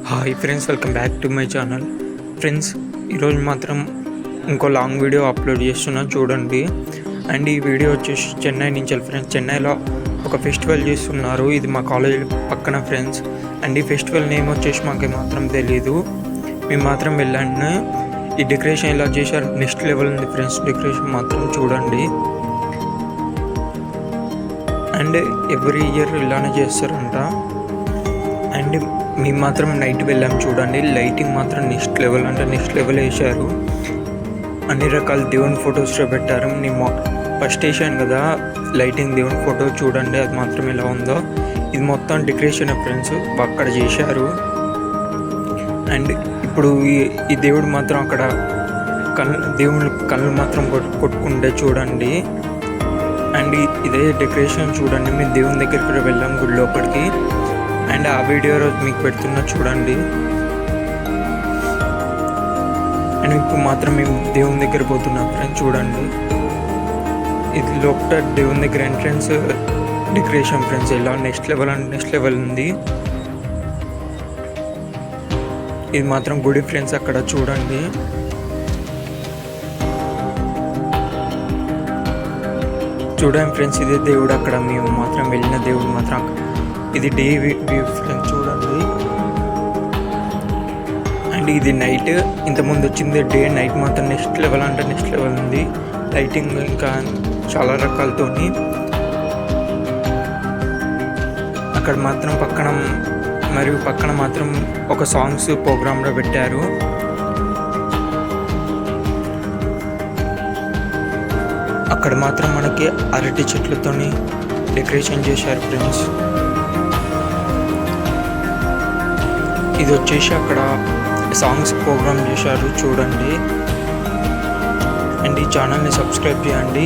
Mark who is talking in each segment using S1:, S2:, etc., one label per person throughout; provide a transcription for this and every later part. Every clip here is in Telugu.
S1: Hi friends, welcome back to my channel. Friends, ఈరోజు మాత్రం ఇంకో లాంగ్ వీడియో అప్లోడ్ చేస్తున్నా చూడండి. అండ్ ఈ వీడియో వచ్చేసి చెన్నై నుంచి ఫ్రెండ్స్. చెన్నైలో ఒక ఫెస్టివల్ చేస్తున్నారు, ఇది మా కాలేజ్ పక్కన ఫ్రెండ్స్. అండ్ ఈ ఫెస్టివల్ నేమ్ వచ్చేసి మాకు మాత్రం తెలీదు, మేము మాత్రం వెళ్ళండి. ఈ డెకరేషన్ ఎలా చేశారు, నెక్స్ట్ లెవెల్ ఉంది ఫ్రెండ్స్. డెకరేషన్ మాత్రం చూడండి. అండ్ ఎవ్రీ ఇయర్ ఇలానే చేస్తారంట. అండ్ మేము మాత్రం నైట్ వెళ్ళాం చూడండి. లైటింగ్ మాత్రం నెక్స్ట్ లెవెల్ అంటే నెక్స్ట్ లెవెల్ వేశారు. అన్ని రకాల దేవుని ఫొటోస్లో పెట్టారు. నేను ఫస్ట్ వేసాను కదా లైటింగ్ దేవుని ఫోటో, చూడండి అది మాత్రం ఎలా ఉందో. ఇది మొత్తం డెకరేషన్ ఫ్రెండ్స్ అక్కడ చేశారు. అండ్ ఇప్పుడు ఈ దేవుడు మాత్రం అక్కడ దేవుళ్ళు కళ్ళు మాత్రం కొట్టుకుంటే చూడండి. అండ్ ఇదే డెకరేషన్ చూడండి. మేము దేవుని దగ్గరికి కూడా వెళ్ళాం గుడి లోపలికి. అండ్ ఆ వీడియో రోజు మీకు పెడుతున్నా చూడండి. అండ్ ఇప్పుడు మాత్రం మేము దేవుని దగ్గర పోతున్నాం ఫ్రెండ్స్ చూడండి. ఇది లోపల దేవుని దగ్గర ఎంట్రన్స్ డెకరేషన్ ఫ్రెండ్స్. ఎలా నెక్స్ట్ లెవెల్ అంటే నెక్స్ట్ లెవెల్ ఉంది. ఇది మాత్రం గుడి ఫ్రెండ్స్ అక్కడ చూడండి. చూడండి ఫ్రెండ్స్, ఇదే దేవుడు అక్కడ మేము మాత్రం వెళ్ళిన దేవుడు మాత్రం. ఇది డే వ్యూ ఫ్రెండ్స్ చూడండి. అండ్ ఇది నైట్, ఇంతకుముందు వచ్చింది డే. నైట్ మాత్రం నెక్స్ట్ లెవెల్ అంటే నెక్స్ట్ లెవెల్ ఉంది. లైటింగ్ ఇంకా చాలా రకాలతోని. అక్కడ మాత్రం పక్కన మాత్రం ఒక సాంగ్స్ ప్రోగ్రామ్లో పెట్టారు. అక్కడ మాత్రం మనకి అరటి చెట్లతోని డెకరేషన్ చేశారు ఫ్రెండ్స్. ఇది వచ్చేసి అక్కడ సాంగ్స్ ప్రోగ్రామ్ చేశారు చూడండి. అండ్ ఈ ఛానల్ని సబ్స్క్రైబ్ చేయండి,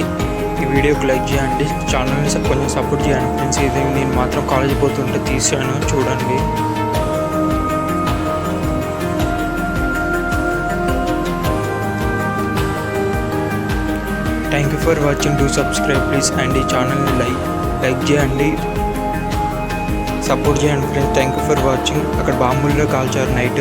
S1: ఈ వీడియోకి లైక్ చేయండి, ఛానల్ని కొంచెం సపోర్ట్ చేయండి ఫ్రెండ్స్. ఇది నేను మాత్రం కాలేజ్ పోతుంటే తీసాను చూడండి. Thank you for watching. Do subscribe please. And ఈ ఛానల్ని లైక్ చేయండి, సపోర్ట్ చేయండి friends. Thank you for watching. అక్కడ బాంబుల్లో కాల్చారు నైట్.